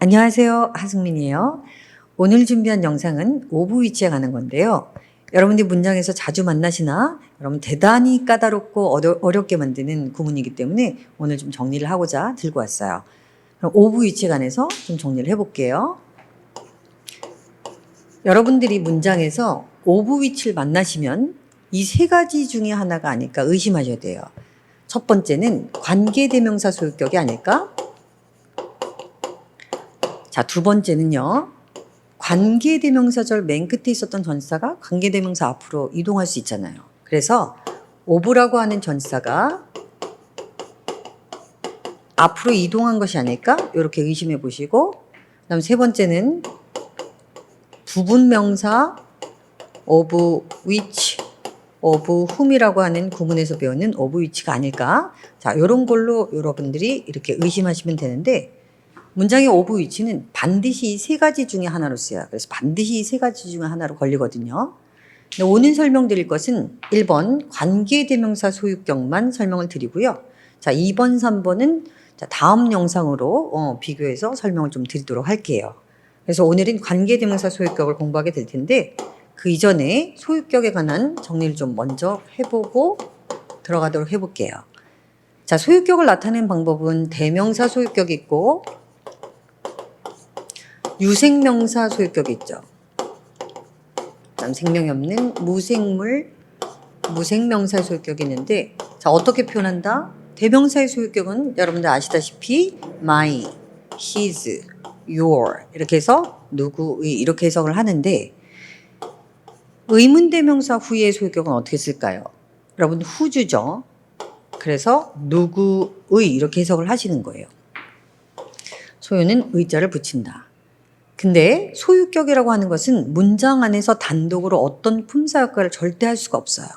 안녕하세요. 하승민이에요. 오늘 준비한 영상은 오브 위치에 관한 건데요. 여러분들이 문장에서 자주 만나시나? 여러분 대단히 까다롭고 어렵게 만드는 구문이기 때문에 오늘 좀 정리를 하고자 들고 왔어요. 그럼 오브 위치에 관해서 좀 정리를 해볼게요. 여러분들이 문장에서 오브 위치를 만나시면 이 세 가지 중에 하나가 아닐까 의심하셔야 돼요. 첫 번째는 관계대명사 소유격이 아닐까? 자, 두 번째는요. 관계대명사절 맨 끝에 있었던 전치사가 관계대명사 앞으로 이동할 수 있잖아요. 그래서 오브라고 하는 전치사가 앞으로 이동한 것이 아닐까? 이렇게 의심해 보시고, 그다음 세 번째는 부분명사 of which, of whom이라고 하는 구문에서 배우는 of which가 아닐까? 자, 이런 걸로 여러분들이 이렇게 의심하시면 되는데, 문장의 of which는 반드시 이 세 가지 중에 하나로 쓰여요. 그래서 반드시 이 세 가지 중에 하나로 걸리거든요. 근데 오늘 설명드릴 것은 1번 관계대명사 소유격만 설명을 드리고요. 자, 2번, 3번은 다음 영상으로 비교해서 설명을 좀 드리도록 할게요. 그래서 오늘은 관계대명사 소유격을 공부하게 될 텐데 그 이전에 소유격에 관한 정리를 좀 먼저 해보고 들어가도록 해볼게요. 자, 소유격을 나타내는 방법은 대명사 소유격이 있고 유생명사 소유격이 있죠. 그다음 생명이 없는 무생물, 무생명사 소유격이 있는데 자, 어떻게 표현한다? 대명사의 소유격은 여러분들 아시다시피 my, his, your 이렇게 해서 누구의 이렇게 해석을 하는데 의문대명사 후의 소유격은 어떻게 쓸까요? 여러분 who죠. 그래서 누구의 이렇게 해석을 하시는 거예요. 소유는 의자를 붙인다. 근데 소유격이라고 하는 것은 문장 안에서 단독으로 어떤 품사 역할을 절대 할 수가 없어요.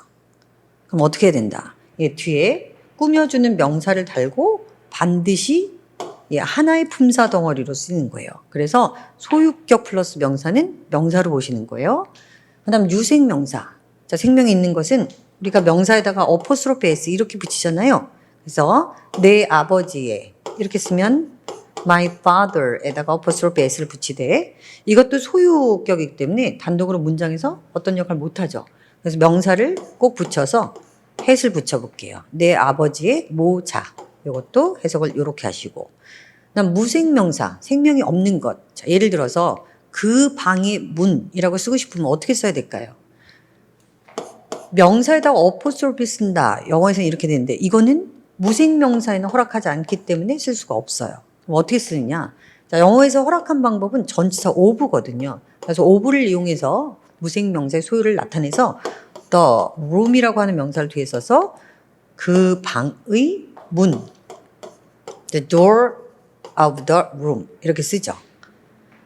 그럼 어떻게 해야 된다? 뒤에 꾸며주는 명사를 달고 반드시 하나의 품사 덩어리로 쓰는 거예요. 그래서 소유격 플러스 명사는 명사로 보시는 거예요. 그 다음 유생명사. 자, 생명이 있는 것은 우리가 명사에다가 어포스트로피 s 이렇게 붙이잖아요. 그래서 내 아버지의 이렇게 쓰면 my father에다가 어포스트로피 s를 붙이되 이것도 소유격이기 때문에 단독으로 문장에서 어떤 역할을 못하죠. 그래서 명사를 꼭 붙여서 햇을 붙여볼게요. 내 아버지의 모자. 이것도 해석을 이렇게 하시고 그다음 무생명사, 생명이 없는 것. 자, 예를 들어서 그 방의 문이라고 쓰고 싶으면 어떻게 써야 될까요? 명사에다가 어포스트로피 쓴다. 영어에서는 이렇게 되는데 이거는 무생명사에는 허락하지 않기 때문에 쓸 수가 없어요. 그럼 어떻게 쓰느냐? 자, 영어에서 허락한 방법은 전치사 of거든요. 그래서 of를 이용해서 무생명사의 소유를 나타내서 the room이라고 하는 명사를 뒤에 써서 그 방의 문, the door of the room 이렇게 쓰죠.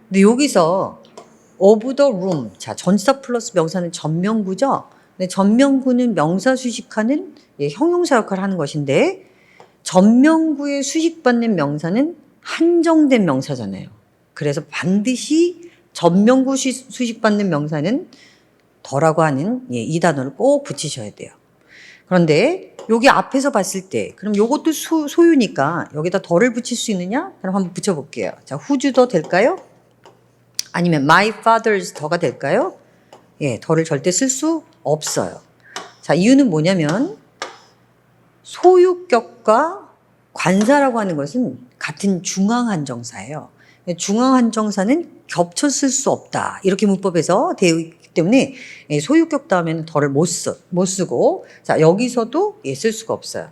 근데 여기서 of the room, 자, 전치사 플러스 명사는 전명구죠. 근데 전명구는 명사 수식하는 형용사 역할을 하는 것인데 전명구에 수식받는 명사는 한정된 명사잖아요. 그래서 반드시 전명구 수식받는 명사는 더라고 하는 이 단어를 꼭 붙이셔야 돼요. 그런데 여기 앞에서 봤을 때 그럼 요것도 소유니까 여기다 더를 붙일 수 있느냐? 그럼 한번 붙여볼게요. 자, whose 더 될까요? 아니면 my father's 더가 될까요? 더를 절대 쓸 수 없어요. 자, 이유는 뭐냐면 소유격과 관사라고 하는 것은 같은 중앙한정사예요. 중앙한정사는 겹쳐 쓸 수 없다. 이렇게 문법에서 되어 있기 때문에 소유격 다음에는 더를 못 쓰고 자, 여기서도 쓸 수가 없어요.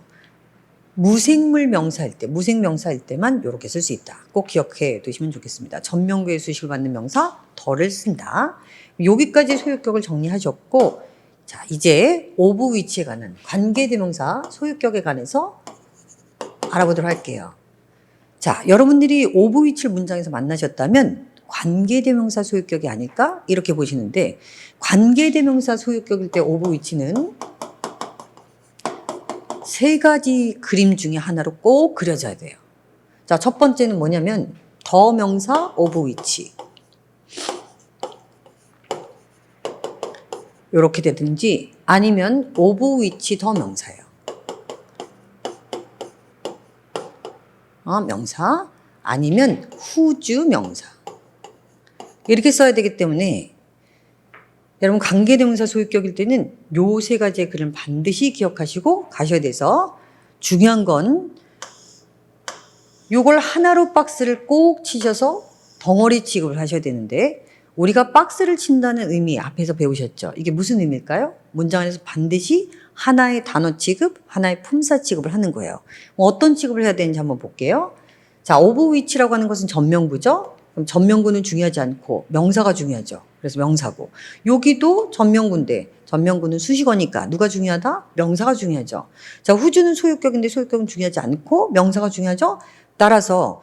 무생물 명사일 때, 무생명사일 때만 이렇게 쓸 수 있다. 꼭 기억해 두시면 좋겠습니다. 전명구에 수식을 받는 명사 더를 쓴다. 여기까지 소유격을 정리하셨고 자, 이제 오브 위치에 관한 관계대명사 소유격에 관해서 알아보도록 할게요. 자, 여러분들이 오브 위치를 문장에서 만나셨다면 관계대명사 소유격이 아닐까? 이렇게 보시는데 관계대명사 소유격일 때 오브 위치는 세 가지 그림 중에 하나로 꼭 그려져야 돼요. 자, 첫 번째는 뭐냐면 더 명사 오브 위치. 이렇게 되든지 아니면 오브 위치 더 명사예요. 명사 아니면 whose 명사. 이렇게 써야 되기 때문에 여러분 관계대명사 소유격일 때는 요 세 가지의 글을 반드시 기억하시고 가셔야 돼서 중요한 건 요걸 하나로 박스를 꼭 치셔서 덩어리 취급을 하셔야 되는데 우리가 박스를 친다는 의미 앞에서 배우셨죠? 이게 무슨 의미일까요? 문장 안에서 반드시 하나의 단어 취급, 하나의 품사 취급을 하는 거예요. 어떤 취급을 해야 되는지 한번 볼게요. 자, of which라고 하는 것은 전명구죠? 그럼 전명구는 중요하지 않고 명사가 중요하죠. 그래서 명사고. 여기도 전명구인데 전명구는 수식어니까 누가 중요하다? 명사가 중요하죠. 자, whose는 소유격인데 소유격은 중요하지 않고 명사가 중요하죠. 따라서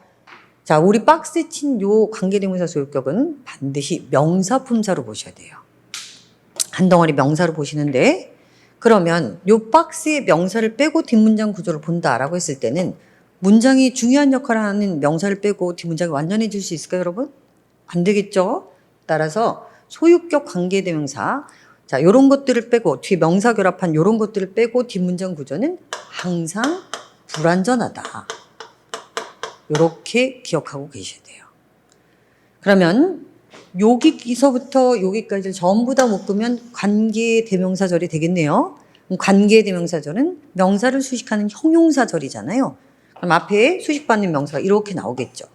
자, 우리 박스에 친 요 관계대명사 소유격은 반드시 명사 품사로 보셔야 돼요. 한 덩어리 명사로 보시는데 그러면 요 박스에 명사를 빼고 뒷문장 구조를 본다라고 했을 때는 문장이 중요한 역할을 하는 명사를 빼고 뒷문장이 완전해질 수 있을까요, 여러분? 안 되겠죠? 따라서 소유격 관계대명사, 자, 요런 것들을 빼고 뒤에 명사 결합한 요런 것들을 빼고 뒷문장 구조는 항상 불완전하다. 요렇게 기억하고 계셔야 돼요. 그러면 여기서부터 여기까지를 전부 다 묶으면 관계대명사절이 되겠네요. 관계대명사절은 명사를 수식하는 형용사절이잖아요. 그럼 앞에 수식받는 명사가 이렇게 나오겠죠.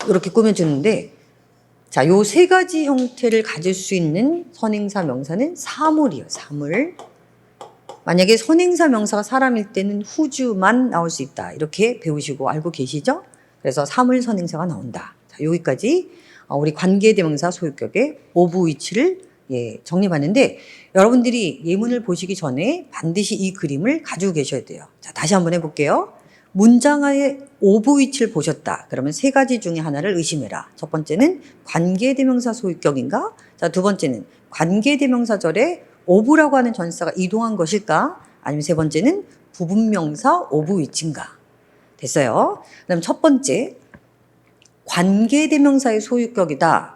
이렇게 꾸며주는데 자, 요 세 가지 형태를 가질 수 있는 선행사 명사는 사물이에요. 사물. 만약에 선행사 명사가 사람일 때는 whose만 나올 수 있다. 이렇게 배우시고 알고 계시죠? 그래서 사물 선행사가 나온다. 자, 여기까지 우리 관계대명사 소유격의 of which를 정리해봤는데 여러분들이 예문을 보시기 전에 반드시 이 그림을 가지고 계셔야 돼요. 자, 다시 한번 해볼게요. 문장의 of which를 보셨다. 그러면 세 가지 중에 하나를 의심해라. 첫 번째는 관계대명사 소유격인가? 자, 두 번째는 관계대명사절에 of라고 하는 전치사가 이동한 것일까? 아니면 세 번째는 부분명사 of which인가? 됐어요. 그다음 첫 번째, 관계대명사의 소유격이다.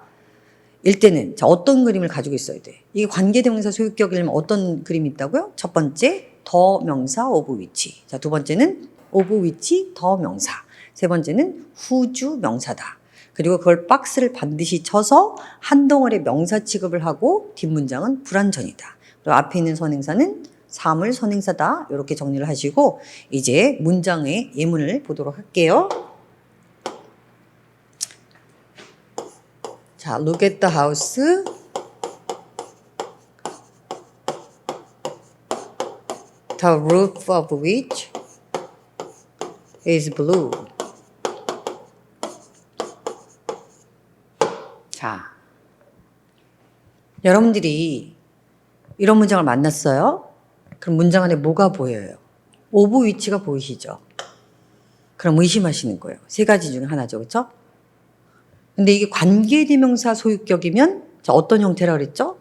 일 때는 자, 어떤 그림을 가지고 있어야 돼? 이게 관계대명사 소유격이려면 어떤 그림이 있다고요? 첫 번째, 더 명사 of which. 자, 두 번째는 of which 더 명사. 세 번째는 whose 명사다. 그리고 그걸 박스를 반드시 쳐서 한 덩어리 명사 취급을 하고 뒷문장은 불완전이다. 그리고 앞에 있는 선행사는 사물 선행사다. 이렇게 정리를 하시고 이제 문장의 예문을 보도록 할게요. 자, look at the house. The roof of which is blue. 자, 여러분들이 이런 문장을 만났어요? 그럼 문장 안에 뭐가 보여요? of which가 보이시죠? 그럼 의심하시는 거예요. 세 가지 중에 하나죠. 그렇죠? 근데 이게 관계대명사 소유격이면 자, 어떤 형태라 그랬죠?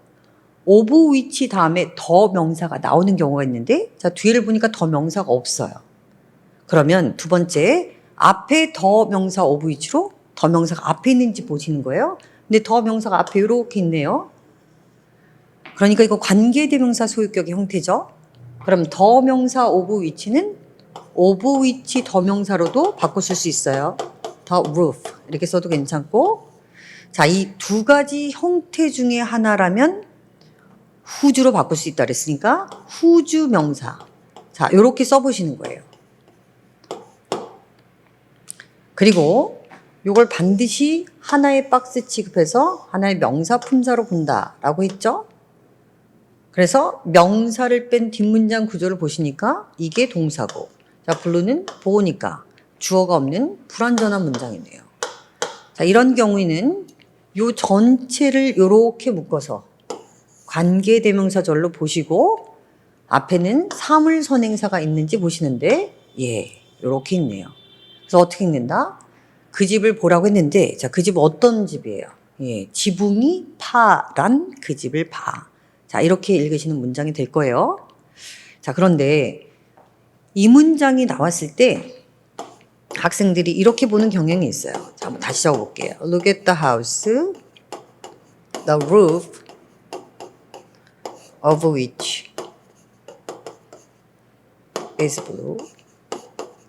of which 다음에 더 명사가 나오는 경우가 있는데 자, 뒤를 보니까 더 명사가 없어요. 그러면 두 번째, 앞에 더 명사 of which로 더 명사가 앞에 있는지 보시는 거예요. 근데 더 명사가 앞에 이렇게 있네요. 그러니까 이거 관계대명사 소유격의 형태죠. 그럼 더 명사 of which는 of which 더 명사로도 바꿔 쓸 수 있어요. The roof 이렇게 써도 괜찮고 자, 이 두 가지 형태 중에 하나라면 whose로 바꿀 수 있다 그랬으니까 whose 명사 자, 요렇게 써보시는 거예요. 그리고 요걸 반드시 하나의 박스 취급해서 하나의 명사 품사로 본다라고 했죠. 그래서 명사를 뺀 뒷문장 구조를 보시니까 이게 동사고 자, blue는 보호니까 주어가 없는 불완전한 문장이네요. 자, 이런 경우에는 요 전체를 이렇게 묶어서 관계대명사절로 보시고 앞에는 사물선행사가 있는지 보시는데 이렇게 있네요. 그래서 어떻게 읽는다? 그 집을 보라고 했는데 자, 그 집 어떤 집이에요? 지붕이 파란 그 집을 봐. 자, 이렇게 읽으시는 문장이 될 거예요. 자, 그런데 이 문장이 나왔을 때 학생들이 이렇게 보는 경향이 있어요. 자, 한번 다시 적어볼게요. Look at the house, the roof of which is blue.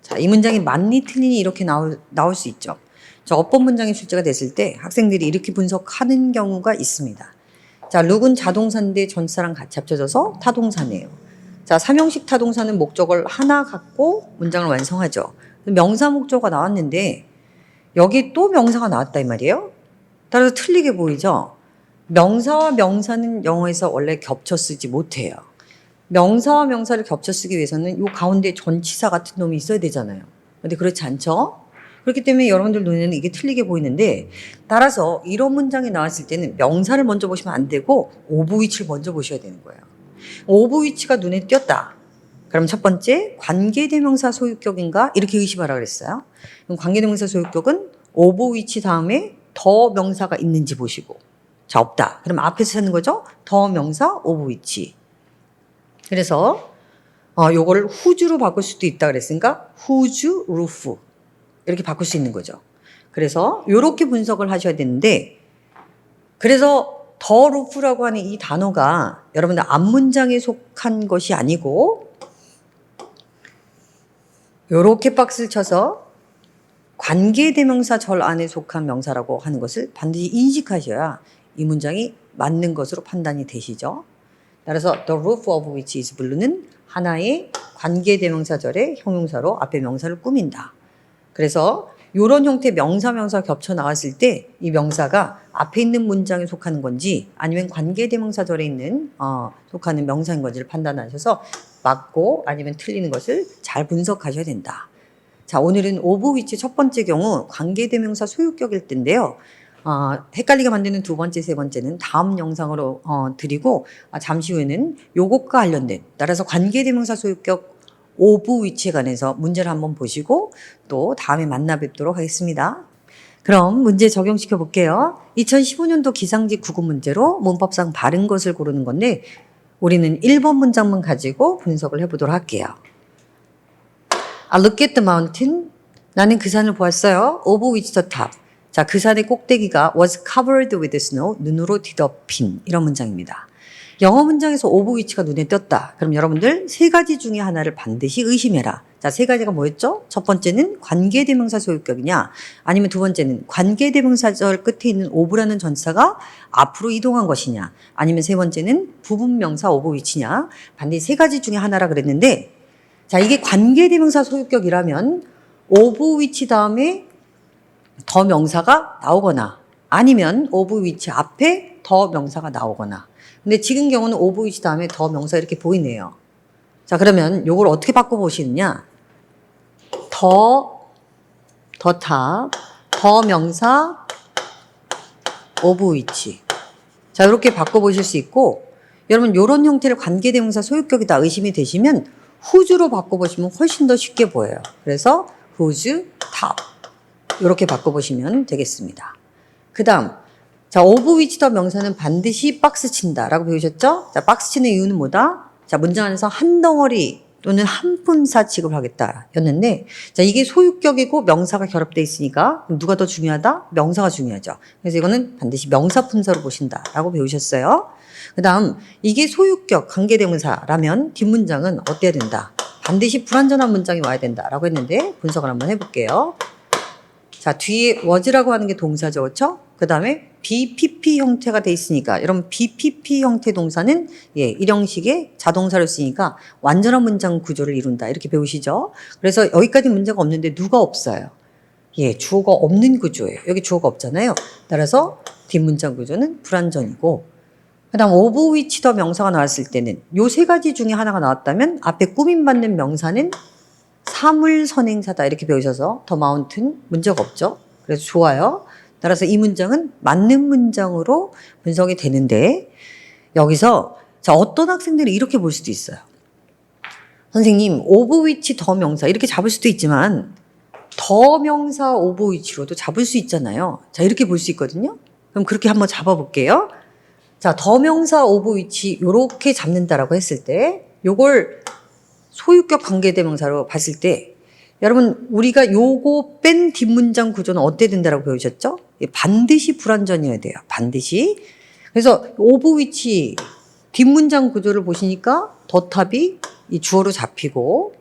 자, 이 문장이 맞니 틀리니 이렇게 나올 수 있죠. 저 어법 문장이 출제가 됐을 때 학생들이 이렇게 분석하는 경우가 있습니다. 자, 룩은 자동사인데 전치사랑 같이 합쳐져서 타동사네요. 자, 삼형식 타동사는 목적어를 하나 갖고 문장을 완성하죠. 명사 목적어가 나왔는데 여기 또 명사가 나왔다 이 말이에요. 따라서 틀리게 보이죠. 명사와 명사는 영어에서 원래 겹쳐 쓰지 못해요. 명사와 명사를 겹쳐 쓰기 위해서는 이 가운데 전치사 같은 놈이 있어야 되잖아요. 근데 그렇지 않죠? 그렇기 때문에 여러분들 눈에는 이게 틀리게 보이는데, 따라서 이런 문장이 나왔을 때는 명사를 먼저 보시면 안 되고 오브 위치를 먼저 보셔야 되는 거예요. 오브 위치가 눈에 띄었다. 그럼 첫 번째, 관계대명사 소유격인가? 이렇게 의심하라 그랬어요. 그럼 관계대명사 소유격은 오브 위치 다음에 더 명사가 있는지 보시고. 자, 없다. 그럼 앞에서 찾는 거죠? 더 명사, 오브 위치. 그래서 요거를 whose로 바꿀 수도 있다 그랬으니까 whose roof 이렇게 바꿀 수 있는 거죠. 그래서 요렇게 분석을 하셔야 되는데, 그래서 더 roof라고 하는 이 단어가 여러분들 앞문장에 속한 것이 아니고 요렇게 박스를 쳐서 관계대명사 절 안에 속한 명사라고 하는 것을 반드시 인식하셔야 이 문장이 맞는 것으로 판단이 되시죠. 따라서 the roof of which is blue는 하나의 관계대명사절의 형용사로 앞에 명사를 꾸민다. 그래서 이런 형태의 명사 겹쳐 나왔을 때 이 명사가 앞에 있는 문장에 속하는 건지 아니면 관계대명사절에 있는 속하는 명사인 건지를 판단하셔서 맞고 아니면 틀리는 것을 잘 분석하셔야 된다. 자, 오늘은 of which 첫 번째 경우 관계대명사 소유격일 텐데요. 헷갈리게 만드는 두 번째, 세 번째는 다음 영상으로 드리고, 잠시 후에는 요것과 관련된, 따라서 관계대명사 소유격 of which에 관해서 문제를 한번 보시고 또 다음에 만나 뵙도록 하겠습니다. 그럼 문제 적용시켜 볼게요. 2015년도 기상지 구급 문제로 문법상 바른 것을 고르는 건데 우리는 1번 문장만 가지고 분석을 해보도록 할게요. I look at the mountain. 나는 그 산을 보았어요. Over which the top. 자, 그 산의 꼭대기가 was covered with snow. 눈으로 뒤덮인. 이런 문장입니다. 영어 문장에서 over which가 눈에 띄었다. 그럼 여러분들 세 가지 중에 하나를 반드시 의심해라. 자, 세 가지가 뭐였죠? 첫 번째는 관계대명사 소유격이냐, 아니면 두 번째는 관계대명사절 끝에 있는 over라는 전치사가 앞으로 이동한 것이냐, 아니면 세 번째는 부분명사 over which냐. 반드시 세 가지 중에 하나라 그랬는데, 자, 이게 관계대명사 소유격이라면 over which 다음에 더 명사가 나오거나 아니면 over which 앞에 더 명사가 나오거나. 근데 지금 경우는 over which 다음에 더 명사 이렇게 보이네요. 자, 그러면 요걸 어떻게 바꿔보시느냐. 더 탑, 더 명사, over which. 자, 이렇게 바꿔보실 수 있고, 여러분 요런 형태를 관계대명사 소유격이다 의심이 되시면 whose로 바꿔보시면 훨씬 더 쉽게 보여요. 그래서 whose top. 이렇게 바꿔보시면 되겠습니다. 그 다음, 자, of which 더 명사는 반드시 박스 친다 라고 배우셨죠? 자, 박스 치는 이유는 뭐다? 자, 문장 안에서 한 덩어리 또는 한 품사 취급을 하겠다 였는데, 자, 이게 소유격이고 명사가 결합되어 있으니까 누가 더 중요하다? 명사가 중요하죠. 그래서 이거는 반드시 명사 품사로 보신다 라고 배우셨어요. 그 다음, 이게 소유격 관계대명사라면 뒷문장은 어때야 된다? 반드시 불완전한 문장이 와야 된다 라고 했는데 분석을 한번 해볼게요. 자, 뒤에 was라고 하는 게 동사죠. 그렇죠? 그 다음에 BPP 형태가 돼 있으니까, 여러분 BPP 형태 동사는 일형식의 자동사를 쓰니까 완전한 문장 구조를 이룬다. 이렇게 배우시죠? 그래서 여기까지 문제가 없는데 누가 없어요? 주어가 없는 구조예요. 여기 주어가 없잖아요. 따라서 뒷문장 구조는 불완전이고, 그 다음 of which 더 명사가 나왔을 때는 요 세 가지 중에 하나가 나왔다면 앞에 꾸밈받는 명사는 사물선행사다 이렇게 배우셔서 더 마운튼 문제가 없죠. 그래서 좋아요. 따라서 이 문장은 맞는 문장으로 분석이 되는데, 여기서 자, 어떤 학생들이 이렇게 볼 수도 있어요. 선생님, of which 더 명사 이렇게 잡을 수도 있지만 더 명사 of which로도 잡을 수 있잖아요. 자, 이렇게 볼 수 있거든요. 그럼 그렇게 한번 잡아볼게요. 자, 더 명사 of which 이렇게 잡는다라고 했을 때 요걸 소유격 관계대명사로 봤을 때 여러분 우리가 요거 뺀 뒷문장 구조는 어때야 된다라고 배우셨죠? 반드시 불완전이어야 돼요. 반드시. 그래서 of which 뒷문장 구조를 보시니까 더 탑이 이 주어로 잡히고,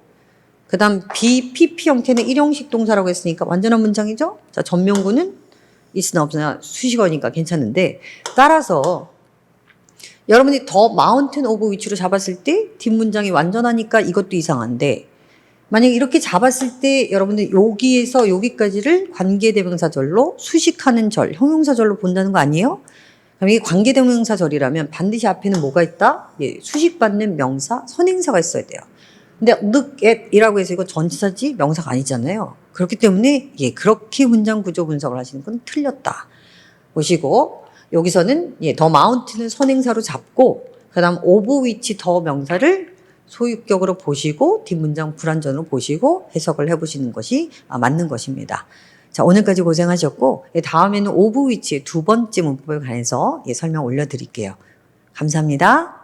그다음 BPP 형태는 일형식 동사라고 했으니까 완전한 문장이죠. 자, 전명구는 있으나 없으나 수식어니까 괜찮은데, 따라서 여러분이 더 마운틴 오브 위치로 잡았을 때 뒷문장이 완전하니까 이것도 이상한데, 만약에 이렇게 잡았을 때 여러분들 여기에서 여기까지를 관계대명사절로 수식하는 절, 형용사절로 본다는 거 아니에요? 그럼 이게 관계대명사절이라면 반드시 앞에는 뭐가 있다? 예, 수식받는 명사, 선행사가 있어야 돼요. 근데 look at 이라고 해서 이거 전치사지 명사가 아니잖아요. 그렇기 때문에 예, 그렇게 문장 구조 분석을 하시는 건 틀렸다. 보시고 여기서는 예, 더 마운틴을 선행사로 잡고 그다음 오브 위치 더 명사를 소유격으로 보시고 뒷문장 불완전으로 보시고 해석을 해보시는 것이 맞는 것입니다. 자, 오늘까지 고생하셨고 예, 다음에는 오브 위치의 두 번째 문법에 관해서 예, 설명 올려드릴게요. 감사합니다.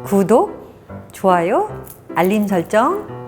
구독, 좋아요, 알림 설정